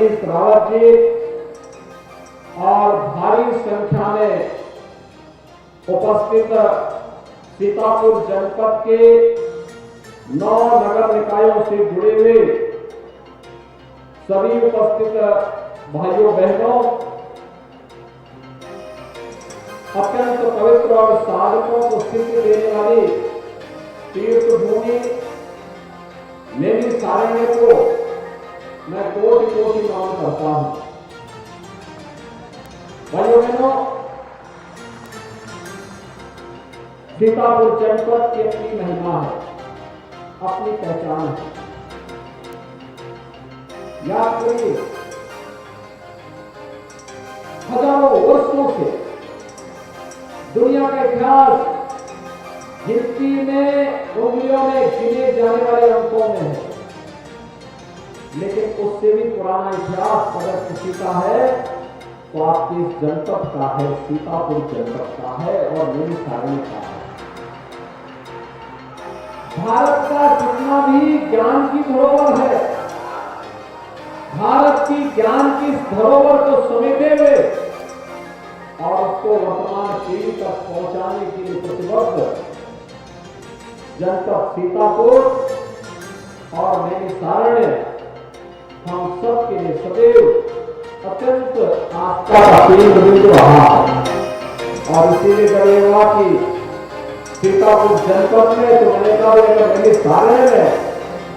हरीश रावत जी और भारी संख्या में उपस्थित सीतापुर जनपद के 9 नगर निकायों से जुड़े हुए सभी उपस्थित भाइयों बहनों, अत्यंत पवित्र और साधकों को सिद्धि देने वाली तीर्थ भूमि नैमिषारण्य को मैं कोटि कोटि नमन करता हूं। भाइयों बहनों, सीतापुर जनपद की अपनी महिमा है, अपनी पहचान है। याद करिए, हजारों वर्षों से दुनिया का इतिहास गिनती में उंगलियों में गिने जाने वाले अंकों में है, लेकिन उससे भी पुराना इतिहास अगर किसी का है तो आपके इस जनपद का है, सीतापुर जनपद का है और नैमिषारण्य का है। भारत का जितना भी ज्ञान की धरोहर है, भारत की ज्ञान की धरोहर को समेटे हुए और उसको वर्तमान पीढ़ी तक पहुंचाने के लिए प्रतिबद्ध जनपद सीतापुर और नैमिषारण्य हम सब के लिए सदैव अत्यंत आस्था का केंद्र बिंदु रहा है। और इसीलिए जब ये हुआ कि सीतापुर जनपद में तो मैंने कहा अगर नैमिषारण्य में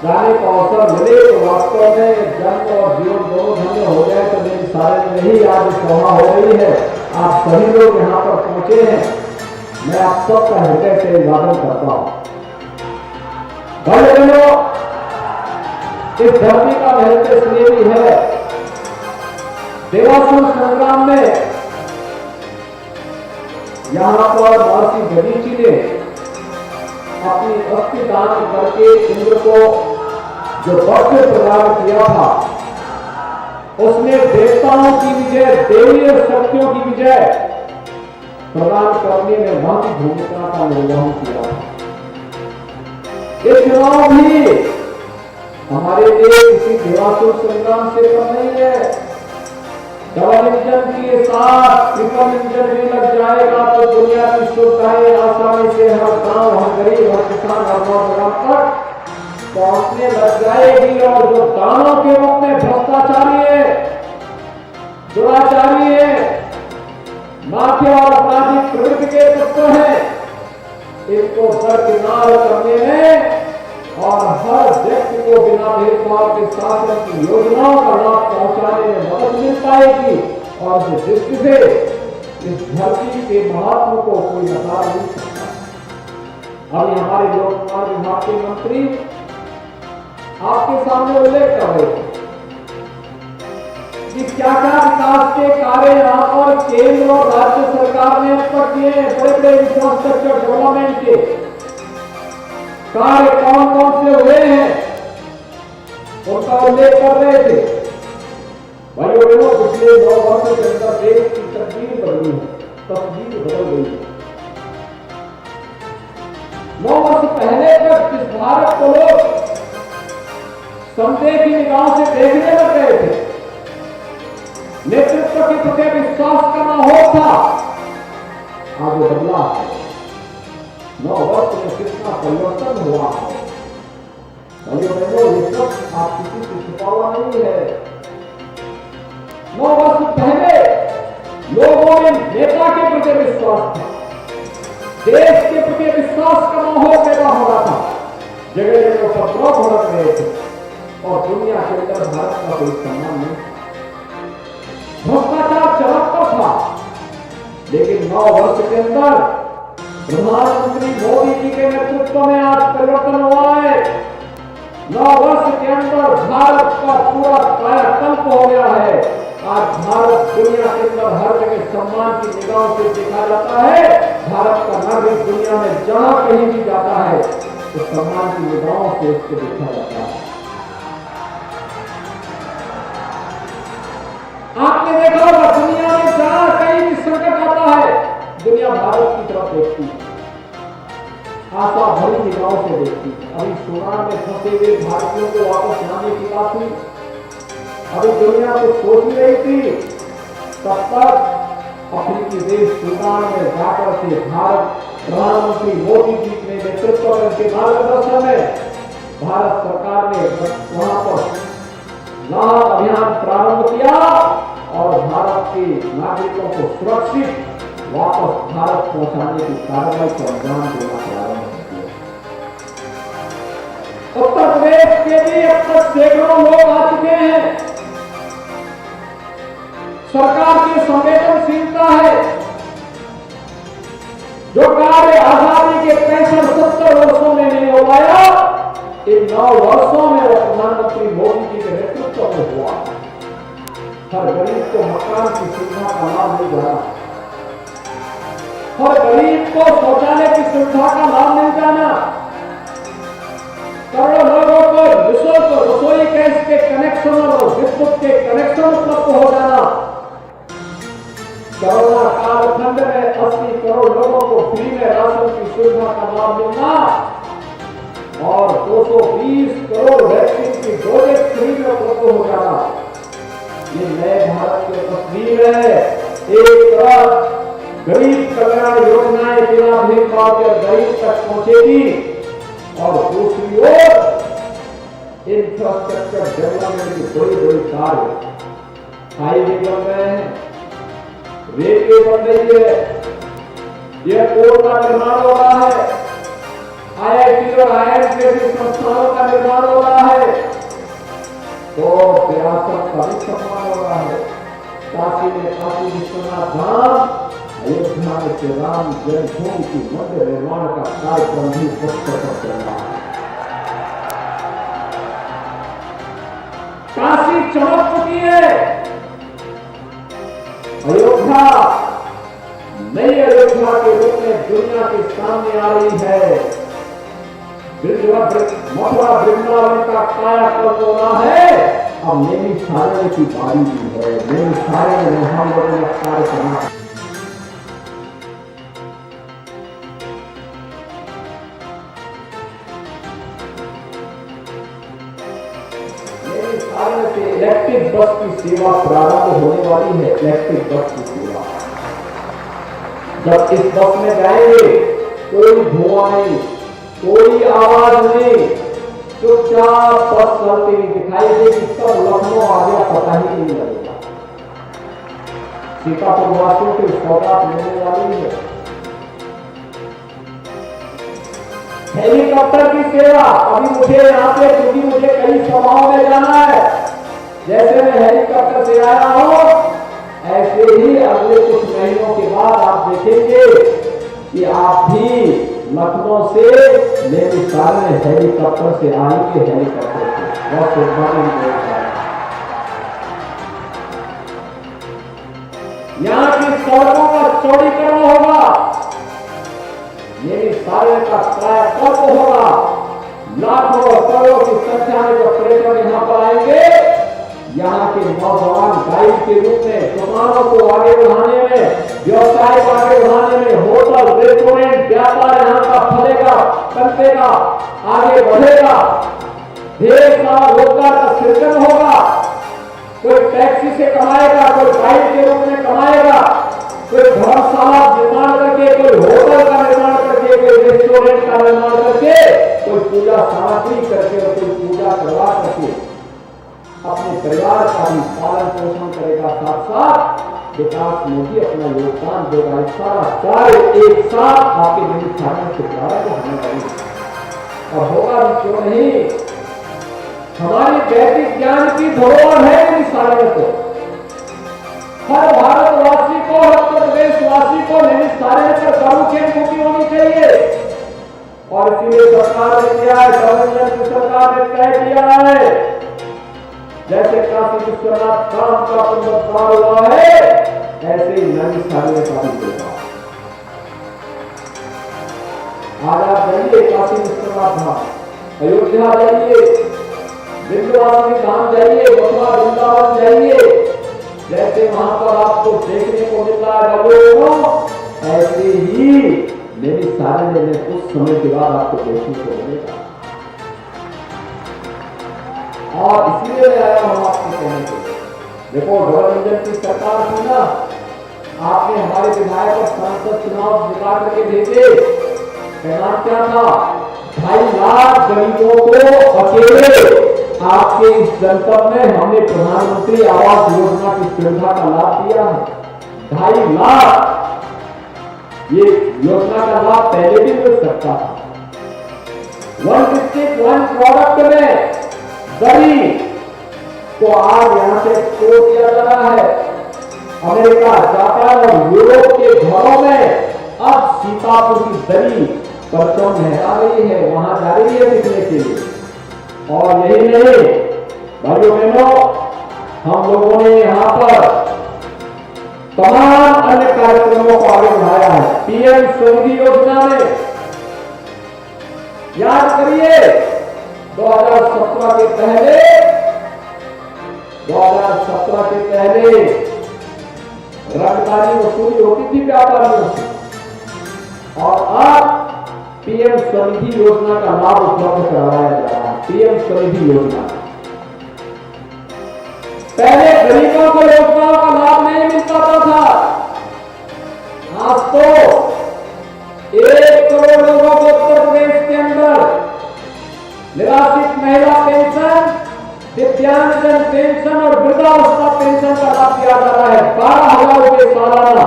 जाने का अवसर मिले तो वास्तव में जन्म और जीवन दोनों धन्य हो जाए। तो नैमिषारण्य में ही आज सभा हो रही है, आप सभी लोग यहाँ पर पहुंचे हैं, मैं आप सबका हृदय से अभिवादन करता हूं। भाई बहनों, इस धरती का महत्व इसलिए भी है, देवासुर संग्राम में यहां पर महर्षि दधीचि ने अपनी अस्थि दान करके इंद्र को जो वज्र प्रदान किया था, उसने देवताओं की विजय, देवीय शक्तियों की विजय प्रदान करने में महत्वपूर्ण भूमिका का निर्वहन किया था। ये चुनाव भी हमारे लिए किसी देवासुर संग्राम से कम नहीं है। डबल इंजन के साथ ट्रिपल इंजन भी लग जाएगा तो दुनिया की सुविधाएं आसानी से हर गांव, हर गरीब, हर किसान, हर नौजवान तक पहुंचने लग जाएगी। और जो दानों के रूप में भ्रष्टाचारी है, दुराचारी है, माफिया और अपराधिक प्रवृत्ति के तत्व हैं, इनको दरकिनार करने में और हर व्यक्ति को बिना भेदभाव के शासन की योजनाओं का लाभ पहुंचाने में मदद मिल पाएगी। और इस दृष्टि से इस धरती के महत्व को कोई नकार नहीं सकता। अभी हमारे लोक निर्माण विभाग के मंत्री आपके सामने उल्लेख कर रहे थे कि क्या क्या विकास के कार्य यहाँ पर केंद्र और राज्य सरकार ने अब तक किए हैं। बड़े बड़े इंफ्रास्ट्रक्चर डेवलपमेंट के कार्य कौन कौन से हुए हैं, उनका उल्लेख कर रहे थे। भाइयों बहनों, पिछले 9 वर्षों के अंदर देश की तस्वीर बदली है, तस्वीर बदल गई है। 9 वर्ष पहले तक जिस भारत को लोग संदेह की निगाह से देखने लग गए थे, नेतृत्व के प्रति विश्वास का माहौल था, आज वो बदला है। 9 वर्ष में कितना परिवर्तन हुआ है। भाइयों बहनों, ये सब आप किसी से छुपा हुआ नहीं है। 9 वर्ष पहले लोगों में नेता के प्रति विश्वास था, देश के प्रति विश्वास का माहौल पैदा हो रहा था, जगह जगह उपद्रव भड़क रहे थे और दुनिया के अंदर भारत का कोई सम्मान नहीं था, भ्रष्टाचार चरम पर था। लेकिन 9 वर्ष के अंदर प्रधानमंत्री मोदी जी के नेतृत्व में आज परिवर्तन हुआ है। 9 वर्ष के अंदर भारत का पूरा कायाकल्प हो गया है। आज भारत दुनिया के अंदर हर जगह सम्मान की निगाह से देखा जाता है। भारत का नागरिक दुनिया में जहां कहीं भी जाता है तो सम्मान की निगाहों से उसको देखा जाता है। आपने देखा होगा, दुनिया में जहां कहीं भी संकट आता है, दुनिया भारत की तरफ देखती है, आशा भरी निगाहों से देखती है। अभी सूडान में फंसे हुए भारतीयों को वापस लाने की बात हुई, अभी दुनिया को सोच ही रही थी, तब तक अफ्रीकी देश सूडान में जाकर के भारत प्रधानमंत्री मोदी जी के नेतृत्व में उनके मार्गदर्शन में भारत सरकार ने वहां पर राहत अभियान प्रारंभ किया और भारत के नागरिकों को सुरक्षित वापस भारत पहुंचाने की कार्रवाई को अंजाम देना प्रारंभ किया। उत्तर प्रदेश के भी अब तक सैकड़ों लोग आ चुके हैं। सरकार की संवेदनशीलता है। जो कार्य आजादी के 65-70 वर्षों में नहीं हो पाया, इन 9 वर्षों में प्रधानमंत्री मोदी जी के नेतृत्व में हुआ। हर गरीब को मकान की सुविधा का लाभ मिल जाना, हर गरीब को शौचालय की सुविधा का लाभ मिल जाना, करोड़ों लोगों को निःशुल्क रसोई गैस के कनेक्शन और विद्युत के कनेक्शन उपलब्ध हो जाना, कोरोना कालखंड में 80 करोड़ लोगों को फ्री में राशन की सुविधा का लाभ मिलना और 220 करोड़ वैक्सीन की डोजेज फ्री में उपलब्ध हो जाना, ये नए भारत की तस्वीर है। एक तरफ गरीब कल्याण योजनाएं बिना भेदभाव के गरीब तक पहुंचेगी और दूसरी ओर इंफ्रास्ट्रक्चर डेवलपमेंट की बड़ी बड़ी कार्य, हाईवे बन रहे हैं, रेलवे बन रही है, एयरपोर्ट का निर्माण हो रहा है, IIT और IIM जैसी संस्थानों का निर्माण हो रहा है, तो विरासत का भी सम्मान हो रहा है। काशी में काशी विश्वनाथ धाम, अयोध्या में श्री राम जन्मभूमि की मंदिर निर्माण का कार्यक्रम भी स्तर पर चल रहा है। काशी चमक चुकी है। अयोध्या नई अयोध्या के रूप में दुनिया के सामने आ रही है। मथुरा वृंदावन का कायाकल्प हो रहा है। अब नैनी सारण्य की बारी भी है। नैनी सारण्य में हम लोगों ने कार्य करना है। से इलेक्ट्रिक बस की सेवा प्रारंभ होने वाली है। इलेक्ट्रिक बस की सेवा, जब इस बस में जाएंगे कोई धुआं नहीं, कोई आवाज नहीं, चुपचाप बस चलती हुई दिखाई देगी। कब लखनऊ आ गया पता ही नहीं लगेगा। सीतापुर वासियों की सौगात मिलने वाली है। हेलीकॉप्टर की सेवा, अभी मुझे यहाँ पे क्योंकि मुझे कई सभाओं में जाना है, जैसे मैं हेलीकॉप्टर से आया हूं ऐसे ही अगले कुछ महीनों के बाद आप देखेंगे कि आप भी लखनऊ से नैनी सारण्य हेलीकॉप्टर से आएंगे। हेलीकॉप्टर से बहुत सौभाग्य। यहाँ की सड़कों का चौड़ीकरण होगा, नैनी सारण्य का कायाकल्प होगा। लाखों करोड़ों की संख्या में जो पर्यटक यहाँ पर आएंगे, यहाँ के नौजवान गाइड के रूप में दुकानों को आगे बढ़ाने में, व्यवसाय को आगे बढ़ाने में, होटल रेस्टोरेंट व्यापार यहाँ का फलेगा, पनपेगा, आगे बढ़ेगा। ढेर सारा रोजगार का सृजन होगा। कोई टैक्सी से कमाएगा, कोई गाइड के रूप में कमाएगा, कोई धर्मशाला निर्माण करके, कोई होटल का निर्माण करके, कोई रेस्टोरेंट का निर्माण करके, कोई पूजा सामग्री करके और कोई पूजा करवा करके अपने परिवार का भी पालन पोषण करेगा। साथ साथ विकास में भी अपना योगदान देगा। सारा कार्य एक साथ आपके नैनी सारण्य के द्वारा को होने वाली और होगा भी क्यों नहीं। हमारी वैदिक ज्ञान की धरोहर है नैनी सारण्य को। हर भारतवासी को, हर उत्तर प्रदेशवासी को नैनी सारण्य पर गर्व की अनुभूति होनी चाहिए। और इसीलिए सरकार ने किया है, गवर्नमेंट की सरकार ने तय किया है, जैसे काशी विश्वनाथ धाम का पुनरुद्धार हुआ है, ऐसे ही नैनी सारण्य का भी होगा। आज आप जाइए काशी विश्वनाथ धाम, अयोध्या जाइए, विंध्यवासिनी धाम जाइए, मथुरा वृंदावन जाइए, जैसे वहां पर आपको देखने को मिल रहा है लोगों, ऐसे ही नैनी सारण्य में कुछ समय के बाद आपको देखने को मिलेगा। और इसलिए मैं आया हूं आपके कहने के लिए। देखो डबल इंजन की सरकार थी ना, आपने हमारे विधायक और सांसद चुनाव निकाल करके भेजे, कहना क्या था, 2.5 लाख गरीबों को अकेले आपके इस जनपद में हमने प्रधानमंत्री आवास योजना की सुविधा का लाभ दिया है। 2.5 लाख ये योजना का लाभ पहले भी मिल सकता था। 1 डिस्ट्रिक्ट 1 प्रोडक्ट में दही को आज यहां से एक्सपोर्ट किया जा रहा है। अमेरिका, जापान और यूरोप के घरों में अब सीतापुर की दही परचम लहरा रही है, वहां जा रही है बिकने के लिए। और यही नहीं भाइयों बहनों, हम लोगों ने यहां पर तमाम अन्य कार्यक्रमों को आगे बढ़ाया है। पीएम स्वनिधि योजना में याद करिए 2017 के पहले रंगदारी वसूली होती थी व्यापारियों से, और अब पीएम स्वनिधि योजना का लाभ उपलब्ध करवाया जा रहा है। पीएम स्वनिधि योजना पहले गरीबों को योजनाओं का लाभ नहीं मिल पाता था, आज तो 1 करोड़ लोगों को उत्तर प्रदेश के अंदर निराश्रित महिला पेंशन, दिव्यांगजन पेंशन और वृद्धावस्था पेंशन का लाभ दिया जा रहा है, 12,000 रुपए सालाना।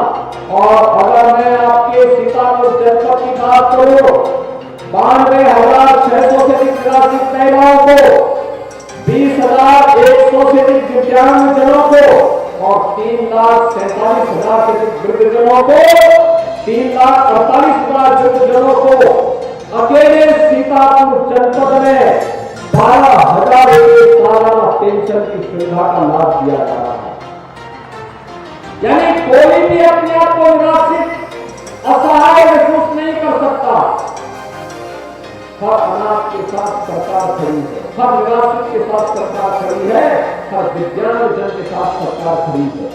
और अगर मैं आपके सीतापुर जनपद की बात करूं, 92,600 से अधिक निराश्रित महिलाओं को, 20,100 से अधिक दिव्यांगजनों को और 3,47,000 से अधिक वृद्धजनों को, 3,48,000 वृद्धजनों को अकेले सीतापुर जनपद में 12,000 रुपए सालाना पेंशन की सुविधा का लाभ दिया जा रहा है। यानी कोई भी अपने आप को निराश्रित, असहाय महसूस नहीं कर सकता। हर अनाथ के साथ सरकार खड़ी है, हर निराश्रित के साथ सरकार खड़ी है, हर दिव्यांगजन के साथ सरकार खड़ी है।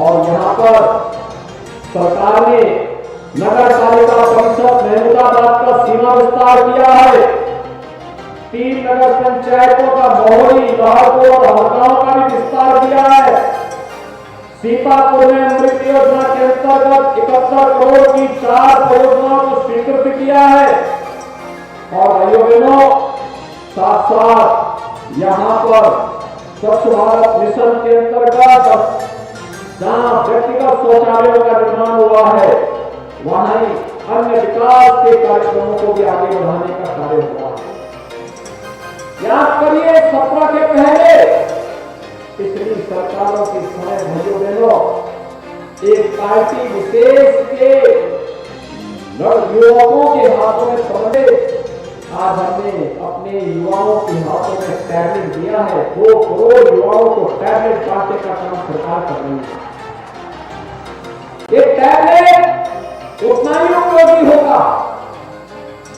और यहाँ पर सरकार ने नगर पालिका परिषद महमूदाबाद का सीमा विस्तार किया है। 3 नगर पंचायतों का मोहरी, लहरपुर और हरगांव का भी विस्तार किया है। सीतापुर में अमृत योजना के अंतर्गत 71 करोड़ की 4 परियोजनाओं को स्वीकृत किया है। और भाइयों बहनों, साथ साथ यहाँ पर स्वच्छ भारत मिशन के अंतर्गत जहाँ व्यक्तिगत शौचालयों का निर्माण हुआ है, वहां ही अन्य विकास के कार्यक्रमों को भी आगे बढ़ाने का कार्य हुआ है। याद करिए 17 के पहले पिछली सरकारों के समय भाइयों बहनों, एक पार्टी विशेष के युवाओं के हाथों में पकड़े, आज हमने अपने युवाओं के हाथों में टैबलेट दिया है। 2 करोड़ युवाओं को टैबलेट बांटने का काम सरकार कर रही है। ये टैबलेट उतना ही उपयोगी होगा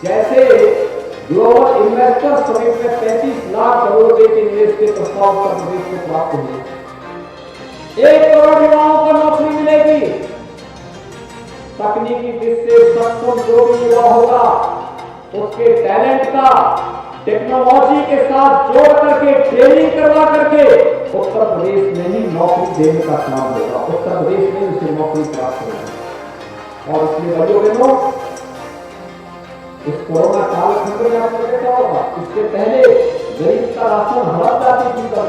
जैसे ग्लोबल इन्वेस्टर समिट में 35 लाख करोड़ रुपए के निवेश के प्रस्ताव उत्तर प्रदेश को प्राप्त हुए। 1 करोड़ युवाओं को नौकरी मिलेगी। तकनीकी दृष्टि से सक्षम जो भी युवा होगा, उसके टैलेंट का टेक्नोलॉजी के साथ जोड़ करके, ट्रेनिंग करवा करके उत्तर प्रदेश में ही नौकरी देने का काम होगा। उत्तर प्रदेश में उसे नौकरी प्राप्त होगी। और इसलिए भाइयों बहनों, इस कोरोना कालखंड में आपने देखा होगा, इससे पहले गरीब का राशन हड़प जाती थी तब,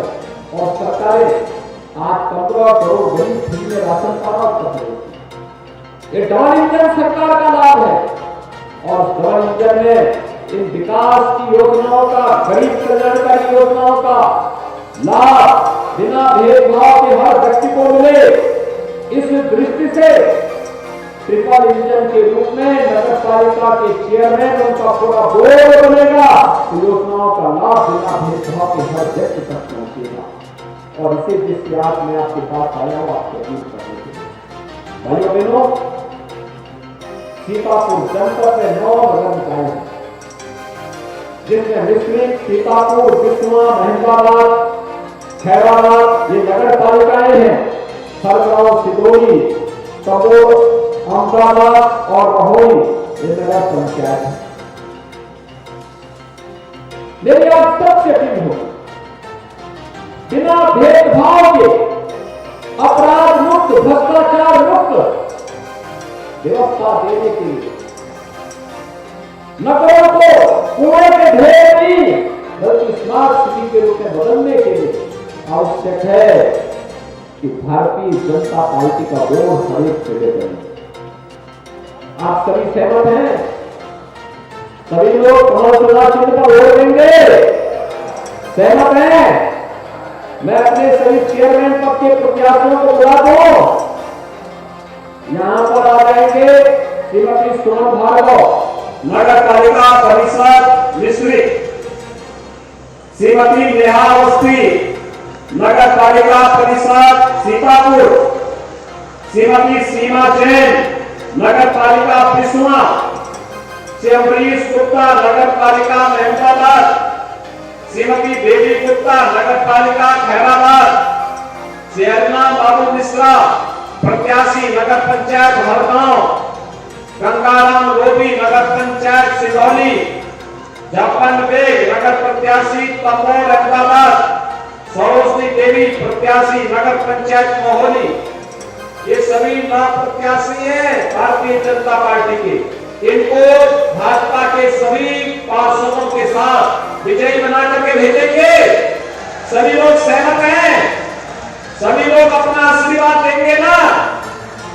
और सरकारें आज 15 करोड़ गरीब फ्री में राशन प्राप्त कर रही है। ये डबल इंजन सरकार का लाभ है। और डबल इंजन में इन विकास की योजनाओं का, गरीब कल्याणकारी योजनाओं का लाभ बिना भेदभाव के हर व्यक्ति को मिले, इस दृष्टि से ट्रिपल इंजन के रूप में नगर पालिका के चेयरमैन, उनका पूरा बोर्ड बनेगा, योजनाओं का लाभ बिना भेदभाव के हर व्यक्ति तक पहुंचेगा। और इसी दृष्टि आज मैं आपके पास आया हूं आपको अपील करने के लिए। भाइयों बहनों, सीतापुर जनपद में 9 नगर निकाय हैं, जिनमें मिश्रित, सीतापुर, बिस्वा, महमूदाबाद, खैराबाद ये नगर पालिकाएं हैं। खरगांव, सिदोरी, तबोर, अहमदाबाद और महोली ये नगर पंचायत है। मेरी आप सबसे अपील होगी, बिना भेदभाव के अपराध मुक्त, भ्रष्टाचार मुक्त व्यवस्था देने के लिए नगरों को कुएं के ढेर नहीं बल्कि स्मार्ट सिटी के रूप में बदलने के लिए आवश्यक है कि भारतीय जनता पार्टी का वोट हर एक जगह करें। आप सभी सहमत हैं? सभी लोग कमल चुनाव चिन्ह पर वोट देंगे? सहमत हैं? मैं अपने सभी चेयरमैन पद के प्रत्याशियों को बुला दूं। यहां पर आ जाएंगे श्रीमती सोनम भार्गव, नगर पालिका परिषद मिश्रित, श्रीमती नेहा अवस्थी, नगर पालिका परिषद सीतापुर, श्रीमती सीमा जैन, नगर पालिका पिसुआ, श्री अमरीश गुप्ता, नगर पालिका मेहताबाद, श्रीमती बेबी गुप्ता, नगर पालिका खैराबाद, श्री अरुणा बाबू मिश्रा, प्रत्याशी नगर पंचायत हरगांव, गंगाराम लोधी, नगर पंचायत सिंधौली, जापान बेग, नगर प्रत्याशी तंबोर अहमदाबाद, सरोजनी देवी, प्रत्याशी नगर पंचायत मोहली। ये सभी नाम प्रत्याशी हैं भारतीय जनता पार्टी के। इनको भाजपा के सभी पार्षदों के साथ विजयी बना करके भेजेंगे। सभी लोग सहमत हैं? सभी लोग अपना आशीर्वाद देंगे ना?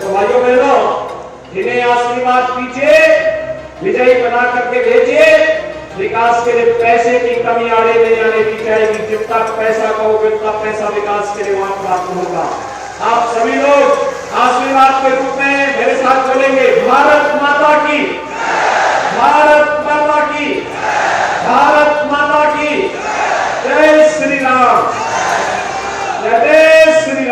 तो भाइयों बहनों, इन्हें आशीर्वाद दीजिए, विजयी बना करके भेजिए। विकास के लिए पैसे की कमी आड़े नहीं आने दी जाएगी। जितना पैसा कहोगे उतना पैसा विकास के लिए वहां प्राप्त होगा। आप सभी लोग आशीर्वाद के रूप में मेरे साथ बोलेंगे, भारत माता की, भारत माता की, भारत माता की, जय श्री राम, जय श्री राम।